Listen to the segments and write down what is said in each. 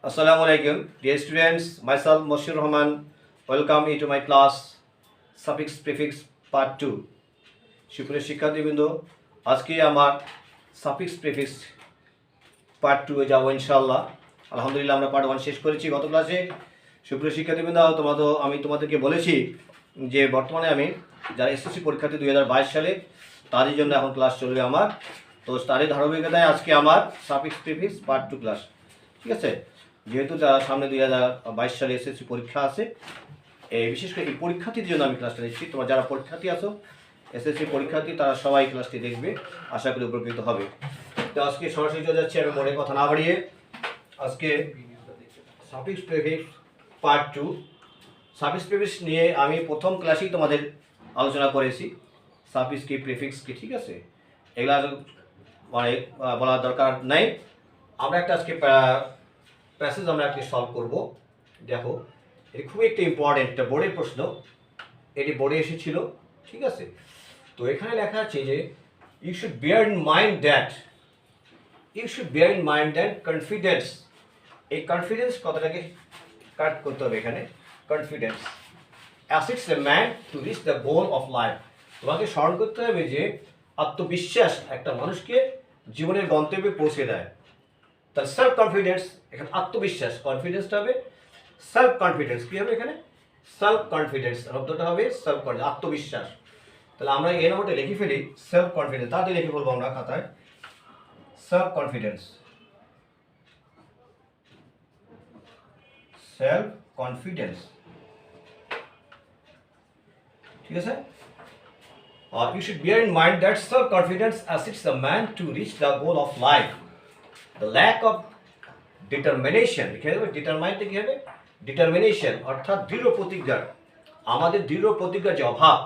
Assalamualaikum, dear students. Myself Moshir Rahman. Welcome you to my class suffix prefix part 2. সুপ্রিয় শিক্ষার্থীবৃন্দ, আজকে আমার suffix prefix part 2 এ যাব ইনশাআল্লাহ। আলহামদুলিল্লাহ আমরা পার্ট 1 শেষ করেছি গত ক্লাসে। সুপ্রিয় শিক্ষার্থীবৃন্দ, আমি তোমাদেরকে বলেছি যে বর্তমানে আমি যারা এসএসসি পরীক্ষার্থী 2022 সালে তাদের জন্য এখন ক্লাস চলবে আমার। তো তারই ধারাবাহিকতায় আজকে আমার সাফিক্স প্রিফিক্স পার্ট 2 ক্লাস। ঠিক আছে, যেহেতু সামনে 2022 সালে এসএসসি পরীক্ষা আছে, বিশেষ করে এই পরীক্ষার্থীদের জন্য আমি ক্লাসটা দিচ্ছি। তোমরা যারা পরীক্ষার্থী আছো, এসএসসি পরীক্ষার্থী, তারা সবাই ক্লাসটি দেখবে, আশা করি উপকৃত হবে। তো আজকে সরাসরি চলে যাচ্ছি, আমি মনে কথা না বাড়িয়ে। আজকে suffix prefix part 2। Suffix prefix নিয়ে আমি প্রথম ক্লাসেই তোমাদের আলোচনা করেছি, সাফিক্স কি প্রিফিক্স কি। ঠিক আছে, এগুলা মানে বলার দরকার নাই। আমরা একটা আজকে প্যাসেজ আমরা একটি সলভ করব। দেখো, এটি খুবই একটা ইম্পর্টেন্ট একটা বোর্ডের প্রশ্ন, এটি বোর্ডে এসেছিল। ঠিক আছে, তো এখানে লেখা আছে যে you should bear in mind that confidence. এই কনফিডেন্স কথাটাকে কাট করতে হবে এখানে। Confidence assists a man to reach the goal of life. তোমাকে স্মরণ করতে হবে যে আত্মবিশ্বাস একটা মানুষকে জীবনের গন্তব্যে পৌঁছে দেয়। তাহলে সেলফ কনফিডেন্স, এখানে আত্মবিশ্বাস, কনফিডেন্সটা হবে সেলফ কনফিডেন্স। কী হবে এখানে? সেলফ কনফিডেন্স শব্দটা হবে সেলফ কনফিডেন্স, আত্মবিশ্বাস। তাহলে আমরা এই নম্বরটা লিখে ফেলি, সেলফ কনফিডেন্স। তাড়াতাড়ি লিখে বলবো আমরা খাতায়, সেলফ কনফিডেন্স। সেলফ কনফিডেন্স, ঠিক আছে। You should bear in mind that self-confidence assists a man to reach the goal of life. The lack of determination, ডিটারমাইনটা কি হবে? ডিটারমিনেশন অর্থাৎ দৃঢ় প্রতিজ্ঞা, আমাদের দৃঢ় প্রতিজ্ঞার যে অভাব,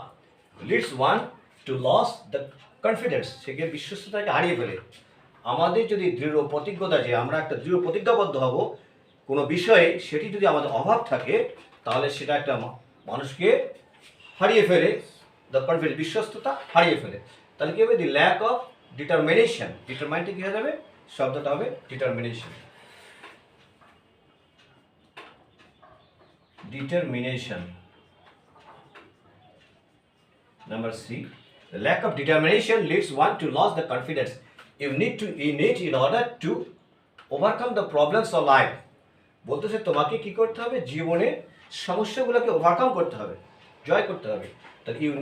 leads one to lose the confidence, সেকে বিশ্বস্ততাকে হারিয়ে ফেলে। আমাদের যদি দৃঢ় প্রতিজ্ঞতা, যে আমরা একটা দৃঢ় প্রতিজ্ঞাবদ্ধ হব কোনো বিষয়ে, সেটি যদি আমাদের অভাব থাকে, তাহলে সেটা একটা মানুষকে হারিয়ে ফেলে, দ্য কনফিডেন্স, বিশ্বস্ততা হারিয়ে ফেলে। তাহলে কী হবে? দি ল্যাক অফ ডিটারমিনেশন, ডিটারমাইনটা কী হয়ে যাবে? শব্দটা হবে determination. Determination. Number C. The lack of determination leads one to lose the confidence. You need in order to overcome the problems of life. বলতেছে তোমাকে কি করতে হবে? জীবনের সমস্যাগুলোকে ওভারকাম করতে হবে, জয় করতে হবে। তাহলে you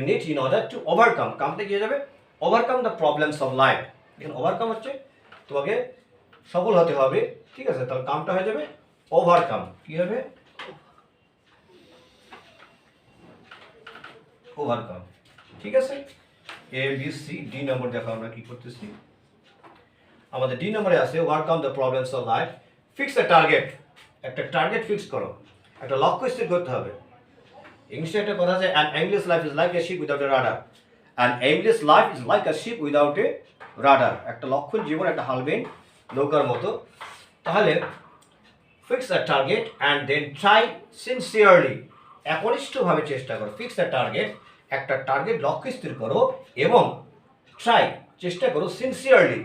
need in order to overcome, কামটা কি হয়ে যাবে? Overcome the problems of life. এখানে ওভারকাম হচ্ছে তোমাকে সফল হতে হবে। ঠিক আছে, তাহলে কামটা হয়ে যাবে ওভারকাম। কি হবে? ওভারকাম। ঠিক আছে, এ বি সি ডি নম্বর দেখো আমরা কি করতেছি। আমাদের ডি নম্বরে আছে overcome the problems of life. Fix the target, একটা টার্গেট ফিক্স করো, একটা লক্ষ্য স্থির করতে হবে। ইংলিশে একটা কথা আছে, an aimless life is like a ship without a rudder. An aimless life is like a ship without a rudder. একটা লক্ষ্য জীবন একটা হালবেন নৌকার মতো। তাহলে fix the target and then try sincerely, একনিষ্ঠভাবে চেষ্টা করো। ফিক্স দ্য টার্গেট, একটা টার্গেট লক্ষ্য স্থির করো, এবং ট্রাই চেষ্টা করো, সিনসিয়ারলি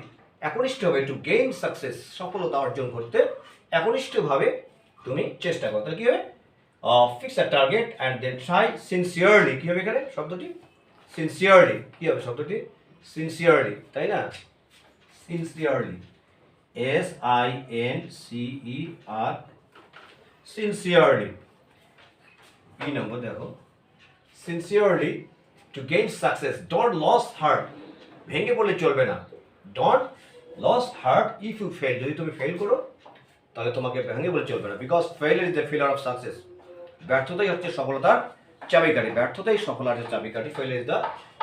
একনিষ্ঠভাবে, টু গেইন সাকসেস, সফলতা অর্জন করতে একনিষ্ঠভাবে তুমি চেষ্টা করো। তাহলে কী হবে? Fix the target and then try sincerely. কী হবে এখানে শব্দটি? সিনসিয়ারলি। কী হবে শব্দটি? সিনসিয়ারলি, তাই না? Sincerely, SINCER, sincerely. এই নম্বর দেখো, sincerely to gain success, don't lose heart, ভেঙে পড়লে চলবে না। Don't lose heart if you fail, যদি তুমি ফেল করো তাহলে তোমাকে ভেঙে পড়লে চলবে না। বিকজ ফেল ইজ দ্য ফেলার অফ সাকসেস, ব্যর্থতাই হচ্ছে সফলতার চাবিকাঠি, ব্যর্থতাই সফলতার চাবিকাঠি। Fail is the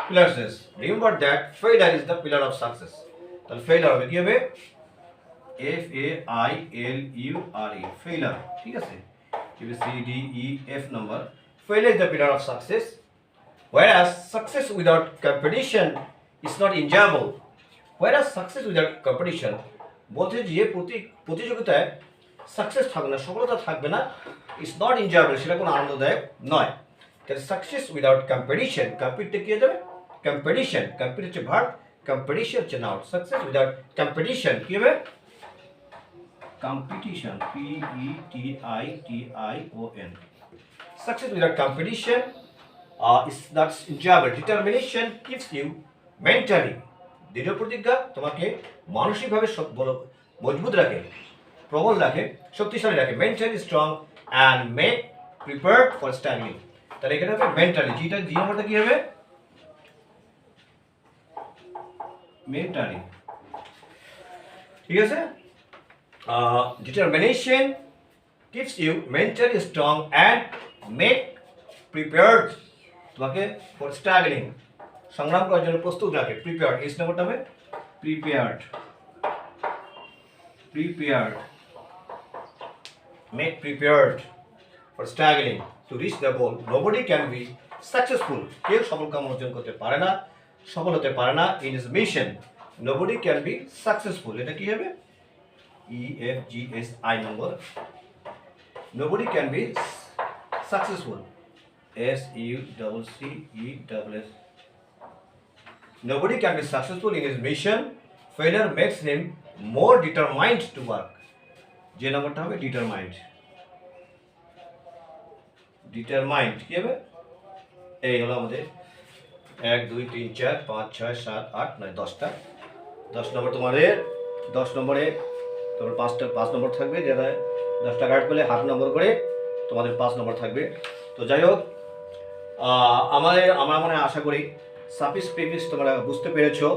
pillar, remember that failure is the pillar of success. তাহলে ফেইলার হবে কি হবে? FAILURE, failure. ঠিক আছে, CDEF number. Failure is the pillar of success, whereas success without competition is not enjoyable. Whereas success without competition, বলতে যে প্রতিযোগিতায় success থাকবে না, সফলতা থাকবে না, ইটস নট এনজয়েবল, সেটা কোনো আনন্দদায়ক নয়। তাহলে সাকসেস উইদাউট কম্পিটিশন, কম্পিটটা কি হয়ে যাবে? কম্পিটিশন, কম্পিট হচ্ছে ভার্ব, কম্পিটিশন হচ্ছে নাউন। সাকসেস উইদাউট কম্পিটিশন কি হবে? competition, P-E-T-I-T-I-O-N. Success without competition is that's enjoyable. Determination keeps you mentally. দৃঢ় প্রতিজ্ঞা তোমাকে মানসিকভাবে মজবুত রাখে, প্রবল রাখে, শক্তিশালী রাখে। Mentally strong and make prepared for struggling. তাহলে এখানে হবে মেন্টালি, যেটা জি নাম্বারটা কি হবে? মেন্টালি। ঠিক আছে? Determination keeps you mentally strong and make prepared, তোমাকে ফর স্ট্রাগলিং, সংগ্রাম করার জন্য প্রস্তুত রাখে। প্রিপেয়ার্ড, এস নাম্বারটা হবে prepared. Prepared, make prepared for struggling to reach the goal. Nobody can be successful, কেউ সফল কাম অর্জন করতে পারে না, সফল হতে পারে না in his mission. Nobody can be successful, এটা কি হবে? EFGSI number. Nobody can be successful, SUCCESS। Nobody can be successful in his mission. Failure makes him more determined to work. যে নাম্বারটা হবে ডিটারমাইন্ড। ডিটারমাইন্ড কি হবে? এই হলো আমাদের 1 2 3 4 5 6 7 8 9 10টা। 10 নম্বর তোমাদের, 10 নম্বরে তোমার 5 নম্বর থাকবে, যারা 10টা কার্ড পেলে হাফ নম্বর করে তোমাদের 5 নম্বর থাকবে। তো যাই হোক, আমার মনে আশা করি সাফিক্স প্রিফিক্স তোমরা বুঝতে পেরেছো।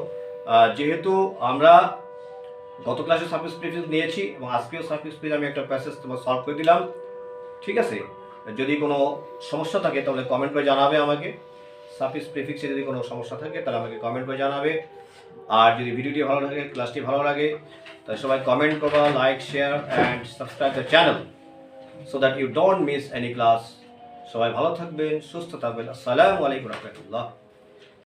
যেহেতু আমরা গত ক্লাসে সাফিক্স প্রিফিক্স নিয়েছি এবং আজকেও সাফিক্স প্রিফিক্স আমি একটা প্যাসেজ তোমার সলভ করে দিলাম। ঠিক আছে? যদি কোনো সমস্যা থাকে তাহলে কমেন্ট করে জানাবে আমাকে। সাফিক্স প্রিফিক্সে যদি কোনো সমস্যা থাকে তাহলে আমাকে কমেন্ট করে জানাবে। আর যদি ভিডিওটি ভালো লাগে, ক্লাসটি ভালো লাগে, তাহলে সবাই কমেন্ট করবা, like, share and subscribe the channel so that you don't miss any class. সবাই ভালো থাকবেন, সুস্থ থাকবেন। আসসালামু আলাইকুম রহমতুল্লাহ।